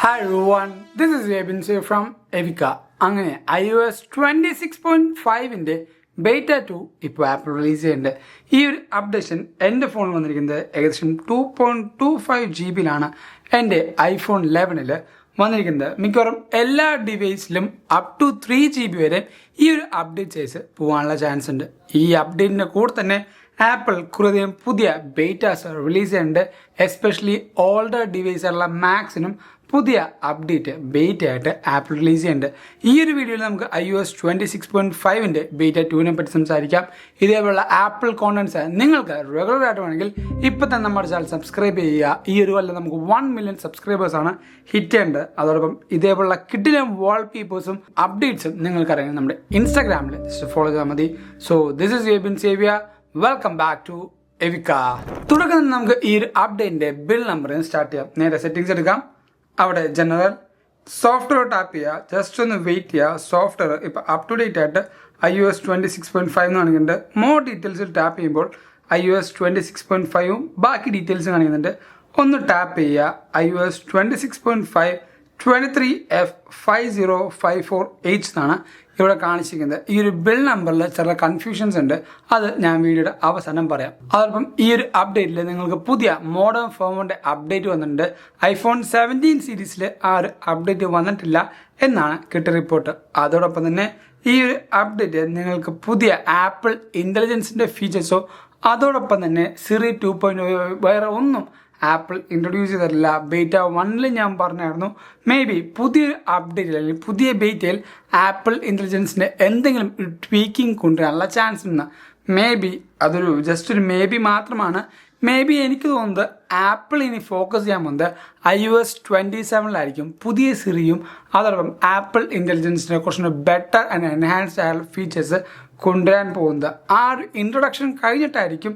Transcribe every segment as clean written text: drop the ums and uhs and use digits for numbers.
Hi everyone, this is Ebin Say from Evika. അങ്ങനെ iOS 26.5-ന്റെ beta 2 ഇപ്പോൾ apple release ചെയ്യുന്നുണ്ട്. ഈ ഒരു അപ്ഡേഷൻ എൻ്റെ ഫോണിൽ വന്നിരിക്കുന്നത് ഏകദേശം 2.25 GB എൻ്റെ ഐഫോൺ 11-ൽ വന്നിരിക്കുന്നത്. മിക്കവാറും എല്ലാ ഡിവൈസിലും അപ് ടു 3 GB വരെ ഈ ഒരു അപ്ഡേറ്റ് സൈസ് പോകാനുള്ള ചാൻസ് ഉണ്ട്. ഈ അപ്ഡേറ്റിൻ്റെ കൂടെ തന്നെ ആപ്പിൾ കുറേയധികം പുതിയ ബേറ്റാസ് റിലീസ് ചെയ്യുന്നുണ്ട്. എസ്പെഷ്യലി ഓൾഡർ ഡിവൈസുള്ള മാക്സിനും പുതിയ അപ്ഡേറ്റ് ബേറ്റ ആയിട്ട് ആപ്പിൾ റിലീസ് ചെയ്യുന്നുണ്ട്. ഈ ഒരു വീഡിയോയിൽ നമുക്ക് iOS 26.5-ന്റെ ബേറ്റ 2-നെ പറ്റി സംസാരിക്കാം. ഇതേപോലുള്ള ആപ്പിൾ കോണ്ടന്റ്സ് നിങ്ങൾക്ക് റെഗുലർ ആയിട്ട് വേണമെങ്കിൽ ഇപ്പം തന്നെ നമ്മുടെ ചാനൽ സബ്സ്ക്രൈബ് ചെയ്യുക. ഈ ഒരു കൊല്ലം നമുക്ക് 1 million സബ്സ്ക്രൈബേഴ്സാണ് ഹിറ്റ് ചെയ്യേണ്ടത്. അതോടൊപ്പം ഇതേപോലുള്ള കിഡിലും വാൾപേപ്പേഴ്സും അപ്ഡേറ്റ്സും നിങ്ങൾക്ക് അറിയാം നമ്മുടെ ഇൻസ്റ്റാഗ്രാമിൽ ഫോളോ ചെയ്താൽ മതി. സോ ദിസ് ഇസ് എബിൻ സേവിയ. വെൽക്കം ബാക്ക് ടു എവിക്ക. തുടക്കം നമുക്ക് ഈ ഒരു അപ്ഡേറ്റിന്റെ ബിൽ നമ്പറിൽ സ്റ്റാർട്ട് ചെയ്യാം. നേരെ സെറ്റിംഗ്സ് എടുക്കാം. അവിടെ ജനറൽ സോഫ്റ്റ്വെയർ ടാപ്പ് ചെയ്യുക. ജസ്റ്റ് ഒന്ന് വെയിറ്റ് ചെയ്യുക. സോഫ്റ്റ്വെയർ ഇപ്പോൾ അപ് ടു ഡേറ്റ് ആയിട്ട് iOS 26.5 എന്ന് കാണിക്കുന്നുണ്ട്. മോർ ഡീറ്റെയിൽസിൽ ടാപ്പ് ചെയ്യുമ്പോൾ iOS 26.5-ഉം ബാക്കി ഡീറ്റെയിൽസും കാണിക്കുന്നുണ്ട്. ഒന്ന് ടാപ്പ് ചെയ്യുക. iOS 26.5 23F5054H എന്നാണ് ഇവിടെ കാണിച്ചിരിക്കുന്നത്. ഈ ഒരു ബിൽ നമ്പറിൽ ചില കൺഫ്യൂഷൻസ് ഉണ്ട്. അത് ഞാൻ വീഡിയോയുടെ അവസാനം പറയാം. അതോടൊപ്പം ഈ ഒരു അപ്ഡേറ്റിൽ നിങ്ങൾക്ക് പുതിയ മോഡേൺ ഫോണിൻ്റെ അപ്ഡേറ്റ് വന്നിട്ടുണ്ട്. ഐഫോൺ 17 സീരീസിൽ ആ ഒരു അപ്ഡേറ്റ് വന്നിട്ടില്ല എന്നാണ് കിട്ടിയ റിപ്പോർട്ട്. അതോടൊപ്പം തന്നെ ഈ ഒരു അപ്ഡേറ്റ് നിങ്ങൾക്ക് പുതിയ ആപ്പിൾ ഇൻ്റലിജൻസിൻ്റെ ഫീച്ചേഴ്സോ അതോടൊപ്പം തന്നെ സിറി 2.0 വേറെ ഒന്നും ആപ്പിൾ ഇൻട്രൊഡ്യൂസ് ചെയ്തിട്ടില്ല. ബേറ്റ 1-ൽ ഞാൻ പറഞ്ഞായിരുന്നു മേ ബി പുതിയൊരു അപ്ഡേറ്റിൽ അല്ലെങ്കിൽ പുതിയ ബേറ്റയിൽ ആപ്പിൾ ഇൻ്റലിജൻസിൻ്റെ എന്തെങ്കിലും ട്വീക്കിംഗ് കൊണ്ടുവരാനുള്ള ചാൻസ് ഉണ്ട്. മേ ബി അതൊരു ജസ്റ്റ് ഒരു മേ ബി മാത്രമാണ്. മേ ബി എനിക്ക് തോന്നുന്നത് ആപ്പിൾ ഇനി ഫോക്കസ് ചെയ്യാൻ പോകുന്നത് iOS 27-ലായിരിക്കും പുതിയ സിറിയും അതോടൊപ്പം ആപ്പിൾ ഇൻ്റലിജൻസിനെ കുറച്ചുകൂടി ബെറ്റർ ആൻഡ് എൻഹാൻസ്ഡ് ആയ ഫീച്ചേഴ്സ് കൊണ്ടുവരാൻ പോകുന്നത്. ആ ഒരു ഇൻട്രൊഡക്ഷൻ കഴിഞ്ഞിട്ടായിരിക്കും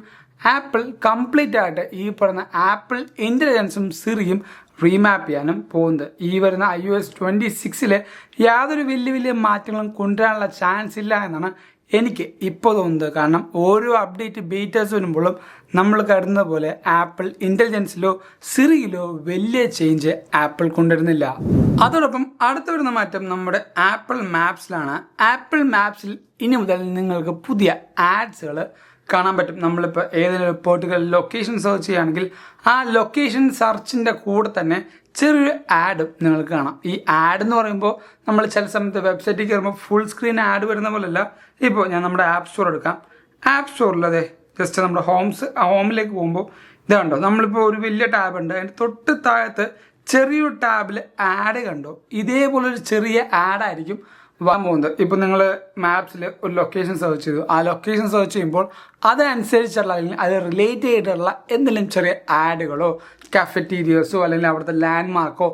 ആപ്പിൾ കംപ്ലീറ്റ് ആയിട്ട് ഈ പറയുന്ന ആപ്പിൾ ഇൻ്റലിജൻസും സിറിയും റീമാപ്പ് ചെയ്യാനും പോകുന്നത്. ഈ വരുന്ന iOS 26-ൽ യാതൊരു വലിയ മാറ്റങ്ങളും കൊണ്ടുവരാനുള്ള ചാൻസ് ഇല്ല എന്നാണ് എനിക്ക് ഇപ്പോൾ തോന്നുന്നത്. കാരണം ഓരോ അപ്ഡേറ്റ് ബേറ്റേഴ്സ് വരുമ്പോഴും നമ്മൾ കരുതുന്ന പോലെ ആപ്പിൾ ഇൻ്റലിജൻസിലോ സിറിയിലോ വലിയ ചേഞ്ച് ആപ്പിൾ കൊണ്ടുവരുന്നില്ല. അതോടൊപ്പം അടുത്ത വരുന്ന മാറ്റം നമ്മുടെ ആപ്പിൾ മാപ്സിലാണ്. ആപ്പിൾ മാപ്സിൽ ഇനി മുതൽ നിങ്ങൾക്ക് പുതിയ ആഡ്സുകൾ കാണാൻ പറ്റും. നമ്മളിപ്പോൾ ഏതെങ്കിലും പെർട്ടിക്കുലർ ലൊക്കേഷൻ സെർച്ച് ചെയ്യുകയാണെങ്കിൽ ആ ലൊക്കേഷൻ സെർച്ചിൻ്റെ കൂടെ തന്നെ ചെറിയൊരു ആഡും നിങ്ങൾക്ക് കാണാം. ഈ ആഡ് എന്ന് പറയുമ്പോൾ നമ്മൾ ചില സമയത്ത് വെബ്സൈറ്റിൽ കയറുമ്പോൾ ഫുൾ സ്ക്രീൻ ആഡ് വരുന്ന പോലെയല്ല. ഇപ്പോൾ ഞാൻ നമ്മുടെ ആപ്പ് സ്റ്റോർ എടുക്കാം. ആപ്പ് സ്റ്റോറിൽ അതെ ജസ്റ്റ് നമ്മുടെ ഹോമിലേക്ക് പോകുമ്പോൾ ഇത് കണ്ടോ, നമ്മളിപ്പോൾ ഒരു വലിയ ടാബ് ഉണ്ട്. അതിൻ്റെ തൊട്ട് താഴത്ത് ചെറിയൊരു ടാബിൽ ആഡ് കണ്ടോ, ഇതേപോലൊരു ചെറിയ ആഡായിരിക്കും വരാൻ പോകുന്നത്. ഇപ്പോൾ നിങ്ങൾ മാപ്സിൽ ഒരു ലൊക്കേഷൻ സെർച്ച് ചെയ്തു. ആ ലൊക്കേഷൻ സെർച്ച് ചെയ്യുമ്പോൾ അതനുസരിച്ചുള്ള അല്ലെങ്കിൽ അത് റിലേറ്റ് ചെയ്തിട്ടുള്ള എന്തെങ്കിലും ചെറിയ ആഡുകളോ കഫറ്റീരിയസോ അല്ലെങ്കിൽ അവിടുത്തെ ലാൻഡ് മാർക്കോ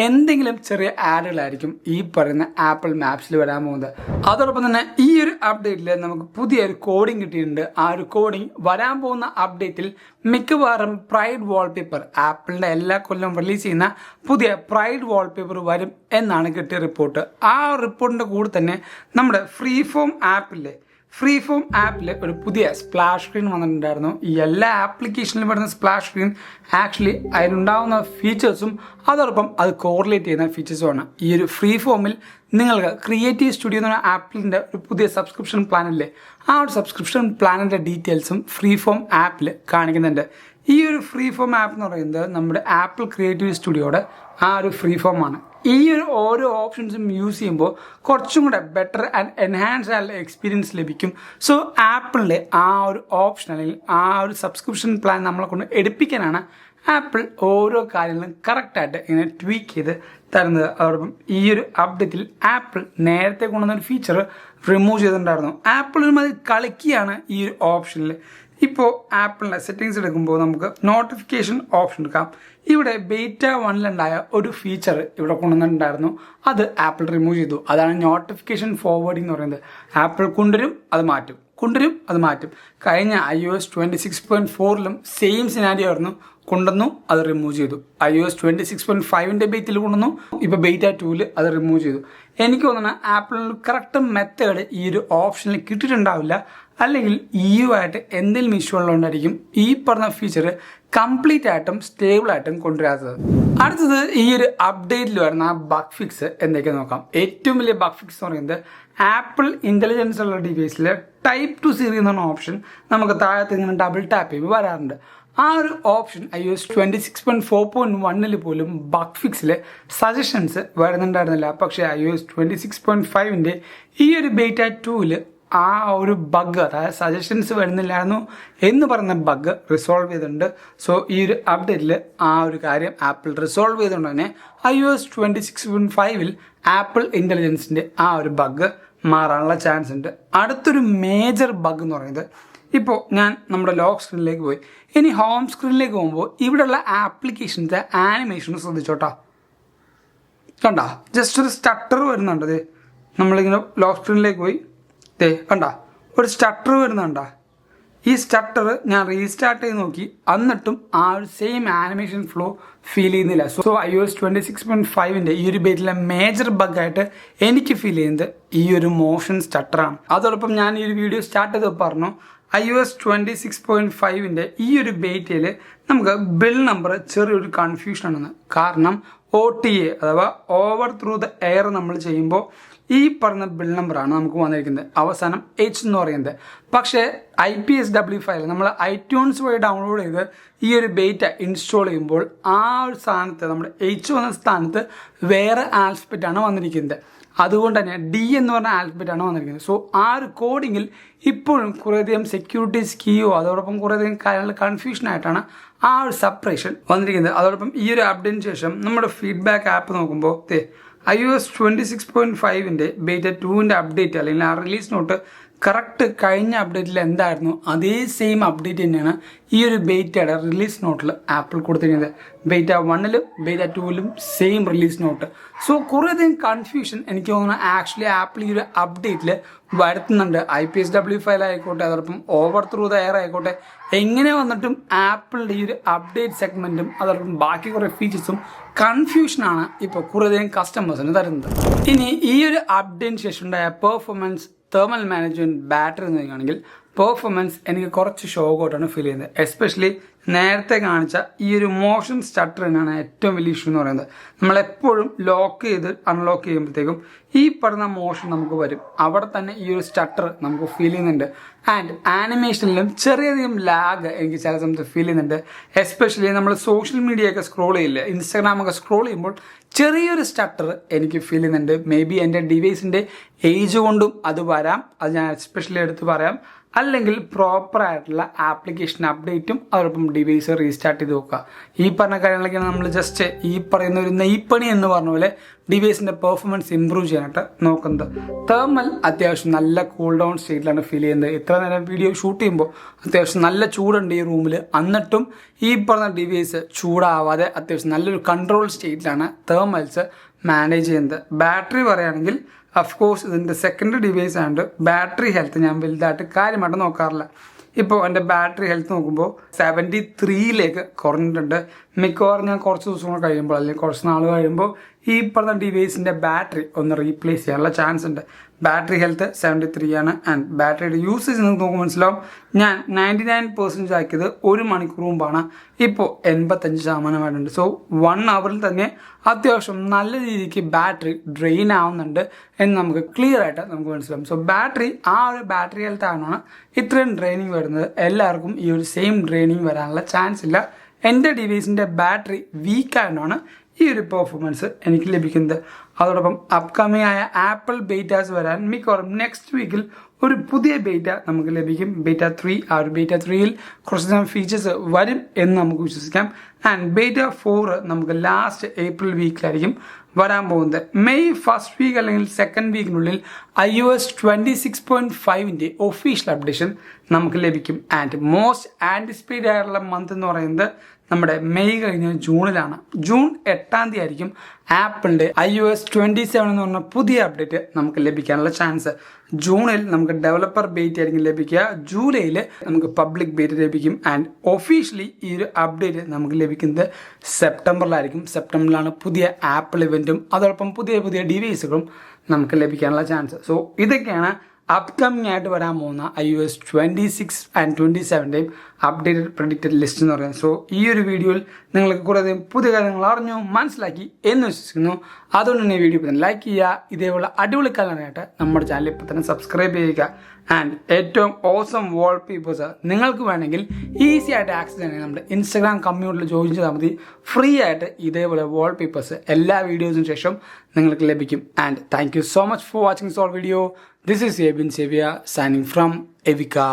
എന്തെങ്കിലും ചെറിയ ആഡുകളായിരിക്കും ഈ പറയുന്ന ആപ്പിൾ മാപ്സിൽ വരാൻ പോകുന്നത്. അതോടൊപ്പം തന്നെ ഈ ഒരു അപ്ഡേറ്റിൽ നമുക്ക് പുതിയൊരു കോഡിങ് കിട്ടിയിട്ടുണ്ട്. ആ ഒരു കോഡിങ് വരാൻ പോകുന്ന അപ്ഡേറ്റിൽ മിക്കവാറും പ്രൈഡ് വാൾപേപ്പർ ആപ്പിളിൻ്റെ എല്ലാ കൊല്ലം റിലീസ് ചെയ്യുന്ന പുതിയ പ്രൈഡ് വാൾപേപ്പർ വരും എന്നാണ് കിട്ടിയ റിപ്പോർട്ട്. ആ റിപ്പോർട്ടിൻ്റെ കൂടെ തന്നെ നമ്മുടെ ഫ്രീഫോം ആപ്പിൽ ഒരു പുതിയ സ്പ്ലാഷ് സ്ക്രീൻ വന്നിട്ടുണ്ടായിരുന്നു. ഈ എല്ലാ ആപ്ലിക്കേഷനിലും വരുന്ന സ്പ്ലാഷ് സ്ക്രീൻ ആക്ച്വലി അതിലുണ്ടാകുന്ന ഫീച്ചേഴ്സും അതോടൊപ്പം അത് കോറിലേറ്റ് ചെയ്യുന്ന ഫീച്ചേഴ്സുമാണ്. ഈ ഒരു ഫ്രീ ഫോമിൽ നിങ്ങൾക്ക് ക്രിയേറ്റീവ് സ്റ്റുഡിയോ എന്ന് പറഞ്ഞ ആപ്പിളിൻ്റെ ഒരു പുതിയ സബ്സ്ക്രിപ്ഷൻ പ്ലാനില്ലേ, ആ ഒരു സബ്സ്ക്രിപ്ഷൻ പ്ലാനിൻ്റെ ഡീറ്റെയിൽസും ഫ്രീ ഫോം ആപ്പിൽ കാണിക്കുന്നുണ്ട്. ഈ ഒരു ഫ്രീ ഫോം ആപ്പ് എന്ന് പറയുന്നത് നമ്മുടെ ആപ്പിൾ ക്രിയേറ്റീവ് സ്റ്റുഡിയോയുടെ ആ ഒരു ഫ്രീ ഫോമാണ്. ഈ ഒരു ഓരോ ഓപ്ഷൻസും യൂസ് ചെയ്യുമ്പോൾ കുറച്ചും കൂടെ ബെറ്റർ ആൻഡ് എൻഹാൻസ് ആയ എക്സ്പീരിയൻസ് ലഭിക്കും. സോ ആപ്പിളിൻ്റെ ആ ഒരു ഓപ്ഷൻ അല്ലെങ്കിൽ ആ ഒരു സബ്സ്ക്രിപ്ഷൻ പ്ലാൻ നമ്മളെ കൊണ്ട് എടുപ്പിക്കാനാണ് ആപ്പിൾ ഓരോ കാര്യങ്ങളും കറക്റ്റായിട്ട് ഇങ്ങനെ ട്വീക്ക് ചെയ്ത് തരുന്നത്. അതോടൊപ്പം ഈ ഒരു അപ്ഡേറ്റിൽ ആപ്പിൾ നേരത്തെ കൊണ്ടുവന്നൊരു ഫീച്ചർ റിമൂവ് ചെയ്തിട്ടുണ്ടായിരുന്നു. ആപ്പിൾ ഒരുമാതിരി കളിക്കുകയാണ് ഈ ഒരു ഓപ്ഷനിൽ. ഇപ്പോൾ ആപ്പിളിൻ്റെ സെറ്റിങ്സ് എടുക്കുമ്പോൾ നമുക്ക് നോട്ടിഫിക്കേഷൻ ഓപ്ഷൻ എടുക്കാം. ഇവിടെ ബേറ്റ 1-ലുണ്ടായ ഒരു ഫീച്ചർ ഇവിടെ കൊണ്ടുവന്നിട്ടുണ്ടായിരുന്നു. അത് ആപ്പിൾ റിമൂവ് ചെയ്തു. അതാണ് നോട്ടിഫിക്കേഷൻ ഫോർവേഡിംഗ് എന്ന് പറയുന്നത്. ആപ്പിൾ കൊണ്ടുവരും അത് മാറ്റും. കഴിഞ്ഞ iOS 26.4-ലും സെയിം സിനാരിയോ ആയിരുന്നു. കൊണ്ടുവന്നു അത് റിമൂവ് ചെയ്തു. iOS 26.5-ന്റെ ബേറ്റിൽ കൊണ്ടുവന്നു. ഇപ്പോൾ ബേറ്റ 2-ൽ അത് റിമൂവ് ചെയ്തു. എനിക്ക് തോന്നുന്നത് ആപ്പിളിന് കറക്റ്റ് മെത്തേഡ് ഈ ഒരു ഓപ്ഷനിൽ കിട്ടിയിട്ടുണ്ടാവില്ല. അല്ലെങ്കിൽ ആയിട്ട് എന്തെങ്കിലും ഇഷ്യൂ ഉള്ളതുകൊണ്ടായിരിക്കും ഈ പറഞ്ഞ ഫീച്ചർ കംപ്ലീറ്റ് ആയിട്ടും സ്റ്റേബിൾ ആയിട്ടും കൊണ്ടുവരാത്തത്. അടുത്തത് ഈ ഒരു അപ്ഡേറ്റിൽ വരുന്ന ആ ബഗ് ഫിക്സ് എന്തൊക്കെ നോക്കാം. ഏറ്റവും വലിയ ബഗ് ഫിക്സ് എന്ന് പറയുന്നത് ആപ്പിൾ ഇന്റലിജൻസ് ഉള്ള ഡിവൈസിൽ Type 2 Siri എന്ന ഓപ്ഷൻ നമുക്ക് താഴത്ത് ഇങ്ങനെ ഡബിൾ ടാപ്പ് ചെയ്യുമ്പോൾ വരാറുണ്ട്. ആ ഒരു ഓപ്ഷൻ iOS 26.4.1 പോലും ബഗ് ഫിക്സിൽ സജഷൻസ് വരുന്നുണ്ടായിരുന്നില്ല. പക്ഷേ iOS 26.5 ഈ ഒരു ബീറ്റ 2 ആ ഒരു ബഗ്, അതായത് സജഷൻസ് വരുന്നില്ലായിരുന്നു എന്ന് പറയുന്ന ബഗ് റിസോൾവ് ചെയ്തിട്ടുണ്ട്. സോ ഈ ഒരു അപ്ഡേറ്റിൽ ആ ഒരു കാര്യം ആപ്പിൾ റിസോൾവ് ചെയ്തുകൊണ്ട് തന്നെ iOS 26.5 ആപ്പിൾ ഇന്റലിജൻസിന്റെ ആ ഒരു ബഗ് മാറാനുള്ള ചാൻസ് ഉണ്ട്. അടുത്തൊരു മേജർ ബഗ് എന്ന് പറയുന്നത്, ഇപ്പോൾ ഞാൻ നമ്മുടെ ലോക്ക് സ്ക്രീനിലേക്ക് പോയി, ഇനി ഹോം സ്ക്രീനിലേക്ക് പോകുമ്പോൾ ഇവിടെയുള്ള ആപ്ലിക്കേഷൻസ് ആനിമേഷൻ ശ്രദ്ധിച്ചോട്ടാ. കണ്ട ജസ്റ്റ് ഒരു സ്റ്റട്ടർ വരുന്നുണ്ട്. നമ്മളിങ്ങനെ ലോക്ക് സ്ക്രീനിലേക്ക് പോയി കണ്ട ഒരു സ്റ്റട്ടർ വരുന്നുണ്ട. ഈ സ്റ്റട്ടർ ഞാൻ റീസ്റ്റാർട്ട് ചെയ്ത് നോക്കി, എന്നിട്ടും ആ ഒരു സെയിം ആനിമേഷൻ ഫ്ലോ ഫീൽ ചെയ്യുന്നില്ല. സോ iOS 26.5 ഈ ഒരു ബേറ്റിലെ മേജർ ബഗ്ഗായിട്ട് എനിക്ക് ഫീൽ ചെയ്യുന്നത് ഈ ഒരു മോഷൻ സ്റ്റട്ടറാണ്. അതോടൊപ്പം ഞാൻ ഈ ഒരു വീഡിയോ സ്റ്റാർട്ട് ചെയ്ത് പറഞ്ഞു iOS 26.5 ഈ ഒരു ബേറ്റയിൽ നമുക്ക് ബിൽ നമ്പർ ചെറിയൊരു കൺഫ്യൂഷൻ ആണെന്ന്. കാരണം OTA അഥവാ ഓവർ ത്രൂ ദ എയർ നമ്മൾ ചെയ്യുമ്പോൾ ഈ പറഞ്ഞ ബിൽ നമ്പറാണ് നമുക്ക് വന്നിരിക്കുന്നത്, അവസാനം H എന്ന് പറയുന്നത്. പക്ഷേ IPSW ഫയൽ നമ്മൾ iTunes വഴി ഡൗൺലോഡ് ചെയ്ത് ഈ ഒരു ബേറ്റ ഇൻസ്റ്റാൾ ചെയ്യുമ്പോൾ ആ ഒരു സ്ഥാനത്ത് നമ്മുടെ H വന്ന സ്ഥാനത്ത് വേറെ ആൽഫബറ്റാണ് വന്നിരിക്കുന്നത്. അതുകൊണ്ട് തന്നെ D എന്ന് പറഞ്ഞ ആൽഫബറ്റാണ് വന്നിരിക്കുന്നത്. സോ ആ ഒരു കോഡിങ്ങിൽ ഇപ്പോഴും കുറേയധികം സെക്യൂരിറ്റി സ്കീയോ അതോടൊപ്പം കുറേയധികം കാര്യങ്ങൾ കൺഫ്യൂഷൻ ആയിട്ടാണ് ആ ഒരു സെപ്പറേഷൻ വന്നിരിക്കുന്നത്. അതോടൊപ്പം ഈ ഒരു അപ്ഡേറ്റിന് ശേഷം നമ്മുടെ ഫീഡ്ബാക്ക് ആപ്പ് നോക്കുമ്പോൾ iOS 26.5 ബേറ്റ 2 അപ്ഡേറ്റ് അല്ലെങ്കിൽ ആ റിലീസ് നോട്ട് കറക്റ്റ് കഴിഞ്ഞ അപ്ഡേറ്റിൽ എന്തായിരുന്നു അതേ സെയിം അപ്ഡേറ്റ് തന്നെയാണ് ഈ ഒരു ബേറ്റയുടെ റിലീസ് നോട്ടിൽ ആപ്പിൾ കൊടുത്തിരിക്കുന്നത്. Beta 1 beta 2 same release note. So കുറേയധികം കൺഫ്യൂഷൻ എനിക്ക് തോന്നുന്നു ആക്ച്വലി ആപ്പിൾ ഈ ഒരു അപ്ഡേറ്റിൽ വരുത്തുന്നുണ്ട്. IPSW ഫയൽ ആയിക്കോട്ടെ, അതോടൊപ്പം ഓവർ ത്രൂ ദ എയർ ആയിക്കോട്ടെ, എങ്ങനെ വന്നിട്ടും ആപ്പിളിൻ്റെ ഈ ഒരു അപ്ഡേറ്റ് സെഗ്മെന്റും അതോടൊപ്പം ബാക്കി കുറേ ഫീച്ചേഴ്സും കൺഫ്യൂഷനാണ് ഇപ്പോൾ കുറേയധികം കസ്റ്റമേഴ്സിന് തരുന്നത്. ഇനി ഈ ഒരു അപ്ഡേറ്റിന് ശേഷം ഉണ്ടായ പെർഫോമൻസ്, തെർമൽ മാനേജ്മെന്റ്, ബാറ്ററി എന്ന് പറയുകയാണെങ്കിൽ പെർഫോമൻസ് എനിക്ക് കുറച്ച് ഷോക്കൗട്ടാണ് ഫീൽ ചെയ്യുന്നത്. എസ്പെഷ്യലി നേരത്തെ കാണിച്ച ഈ ഒരു മോഷൻ സ്റ്റട്ടർ തന്നെയാണ് ഏറ്റവും വലിയ ഇഷ്യൂ എന്ന് പറയുന്നത്. നമ്മളെപ്പോഴും ലോക്ക് ചെയ്ത് അൺലോക്ക് ചെയ്യുമ്പോഴത്തേക്കും ഈ പറഞ്ഞ മോഷൻ നമുക്ക് വരും. അവിടെ തന്നെ ഈ ഒരു സ്റ്റട്ടർ നമുക്ക് ഫീൽ ചെയ്യുന്നുണ്ട്. ആൻഡ് ആനിമേഷനിലും ചെറിയധികം ലാഗ് എനിക്ക് ചില സമയത്ത് ഫീൽ ചെയ്യുന്നുണ്ട്. എസ്പെഷ്യലി നമ്മൾ സോഷ്യൽ മീഡിയ ഒക്കെ സ്ക്രോൾ ചെയ്യില്ല, ഇൻസ്റ്റാഗ്രാമൊക്കെ സ്ക്രോൾ ചെയ്യുമ്പോൾ ചെറിയൊരു സ്റ്റട്ടർ എനിക്ക് ഫീൽ ചെയ്യുന്നുണ്ട്. മേ ബി എൻ്റെ ഡിവൈസിൻ്റെ ഏജ് കൊണ്ടും അത് വരാം, അത് ഞാൻ എസ്പെഷ്യലി എടുത്ത് പറയാം. അല്ലെങ്കിൽ പ്രോപ്പറായിട്ടുള്ള ആപ്ലിക്കേഷൻ അപ്ഡേറ്റും അതോടൊപ്പം ഡിവൈസ് റീസ്റ്റാർട്ട് ചെയ്ത് നോക്കുക. ഈ പറഞ്ഞ കാര്യങ്ങളൊക്കെയാണ് നമ്മൾ ജസ്റ്റ് ഈ പറയുന്ന ഒരു നെയ്പ്പണി എന്ന് പറഞ്ഞ പോലെ ഡിവൈസിൻ്റെ പെർഫോമൻസ് ഇമ്പ്രൂവ് ചെയ്യാനായിട്ട് നോക്കുന്നത്. തെർമൽ അത്യാവശ്യം നല്ല കൂൾ ഡൗൺ സ്റ്റേറ്റിലാണ് ഫീൽ ചെയ്യുന്നത്. ഇത്ര നേരം വീഡിയോ ഷൂട്ട് ചെയ്യുമ്പോൾ അത്യാവശ്യം നല്ല ചൂടുണ്ട് ഈ റൂമിൽ, എന്നിട്ടും ഈ പറഞ്ഞ ഡിവൈസ് ചൂടാവാതെ അത്യാവശ്യം നല്ലൊരു കൺട്രോൾ സ്റ്റേറ്റിലാണ് തെർമൽസ് മാനേജ് ചെയ്യുന്നത്. ബാറ്ററി പറയുകയാണെങ്കിൽ അഫ്കോഴ്സ് ഇതിൻ്റെ സെക്കൻഡറി ഡിവൈസ് ആയതുകൊണ്ട് ബാറ്ററി ഹെൽത്ത് ഞാൻ വലുതായിട്ട് കാര്യമായിട്ട് നോക്കാറില്ല. ഇപ്പോൾ എൻ്റെ ബാറ്ററി ഹെൽത്ത് നോക്കുമ്പോൾ 73 കുറഞ്ഞിട്ടുണ്ട്. മിക്കവാറും ഞാൻ കുറച്ച് ദിവസങ്ങൾ കഴിയുമ്പോൾ അല്ലെങ്കിൽ കുറച്ച് നാൾ കഴിയുമ്പോൾ ഈ പറഞ്ഞ ഡിവൈസിൻ്റെ ബാറ്ററി ഒന്ന് റീപ്ലേസ് ചെയ്യാനുള്ള ചാൻസ് ഉണ്ട്. ബാറ്ററി ഹെൽത്ത് 73 ആണ്. ആൻഡ് ബാറ്ററിയുടെ യൂസേജ് നിങ്ങൾക്ക് നോക്കുമ്പോൾ മനസ്സിലാവും. ഞാൻ 99% ആക്കിയത് 1 മണിക്കൂർ മുമ്പാണ്, ഇപ്പോൾ 85% സോ 1 അവറിൽ തന്നെ അത്യാവശ്യം നല്ല രീതിക്ക് ബാറ്ററി ഡ്രെയിൻ ആവുന്നുണ്ട് എന്ന് നമുക്ക് ക്ലിയർ ആയിട്ട് നമുക്ക് മനസ്സിലാവും. സോ ബാറ്ററി ആ ഒരു ബാറ്ററി ഹെൽത്ത് ആണ് ഇത്രയും ഡ്രെയിനിങ് വരുന്നത്. എല്ലാവർക്കും ഈ ഒരു സെയിം ഡ്രെയിനിങ് വരാനുള്ള ചാൻസ് ഇല്ല. എൻ്റെ ഡിവൈസിൻ്റെ ബാറ്ററി വീക്ക് ആയതുകൊണ്ടാണ് ഈ ഒരു പെർഫോമൻസ് എനിക്ക് ലഭിക്കുന്നത്. അതോടൊപ്പം അപ്കമിങ് ആയ ആപ്പിൾ ബേറ്റാസ് വരാൻ മിക്കവാറും നെക്സ്റ്റ് വീക്കിൽ ഒരു പുതിയ ബേറ്റ നമുക്ക് ലഭിക്കും, ബേറ്റ 3. ആ ഒരു ബേറ്റ 3 കുറച്ച് ഫീച്ചേഴ്സ് വരും എന്ന് നമുക്ക് വിശ്വസിക്കാം. ആൻഡ് ബേറ്റ 4 നമുക്ക് ലാസ്റ്റ് ഏപ്രിൽ വീക്കിലായിരിക്കും വരാൻ പോകുന്നത്. മെയ് ഫസ്റ്റ് വീക്ക് അല്ലെങ്കിൽ സെക്കൻഡ് വീക്കിനുള്ളിൽ iOS 26.5 ഒഫീഷ്യൽ അപ്ഡേഷൻ നമുക്ക് ലഭിക്കും. ആൻഡ് മോസ്റ്റ് ആൻറ്റിസിപ്പേറ്റഡ് ആയിട്ടുള്ള മന്ത് എന്ന് പറയുന്നത് നമ്മുടെ മെയ് കഴിഞ്ഞ ജൂണിലാണ്. ജൂൺ 8 ആയിരിക്കും ആപ്പിളിൻ്റെ iOS 27 എന്ന് പറഞ്ഞ പുതിയ അപ്ഡേറ്റ് നമുക്ക് ലഭിക്കാനുള്ള ചാൻസ്. ജൂണിൽ നമുക്ക് ഡെവലപ്പർ ബേറ്റ് ആയിരിക്കും ലഭിക്കുക. ജൂലൈയിൽ നമുക്ക് പബ്ലിക് ബേറ്റ് ലഭിക്കും. ആൻഡ് ഒഫീഷ്യലി ഈ ഒരു അപ്ഡേറ്റ് നമുക്ക് ലഭിക്കുന്നത് സെപ്റ്റംബറിലായിരിക്കും. സെപ്റ്റംബറിലാണ് പുതിയ ആപ്പിൾ ഇവൻറ്റും അതോടൊപ്പം പുതിയ പുതിയ ഡിവൈസുകളും നമുക്ക് ലഭിക്കാനുള്ള ചാൻസ്. സോ ഇതൊക്കെയാണ് അപ്കമിങ് ആയിട്ട് വരാൻ പോകുന്ന iOS 26 and 27ൻ്റെയും അപ്ഡേറ്റഡ് പ്രെഡിക്റ്റഡ് ലിസ്റ്റ് എന്ന് പറയുന്നത്. സോ ഈ ഒരു വീഡിയോയിൽ നിങ്ങൾക്ക് കുറേയധികം പുതിയ കാര്യങ്ങൾ അറിഞ്ഞു മനസ്സിലാക്കി എന്ന് വിശ്വസിക്കുന്നു. അതുകൊണ്ട് തന്നെ ഈ വീഡിയോ ഇപ്പോൾ തന്നെ ലൈക്ക് ചെയ്യുക. ഇതേപോലെ അടിപൊളി കാണാനായിട്ട് നമ്മുടെ ചാനൽ ഇപ്പോൾ തന്നെ സബ്സ്ക്രൈബ് ചെയ്യുക. ആൻഡ് ഏറ്റവും ഓസം വാൾപേപ്പേഴ്സ് നിങ്ങൾക്ക് വേണമെങ്കിൽ ഈസി ആയിട്ട് ആക്സസ് ചെയ്യണമെങ്കിൽ നമ്മുടെ ഇൻസ്റ്റാഗ്രാം കമ്മ്യൂണിറ്റിയിൽ ജോയിൻ ചെയ്താൽ മതി. ഫ്രീ ആയിട്ട് ഇതേപോലെ വാൾപേപ്പേഴ്സ് എല്ലാ വീഡിയോസിന് ശേഷം നിങ്ങൾക്ക് ലഭിക്കും. And thank you so much for watching this all video. This is Ebin Sevia signing from Evika.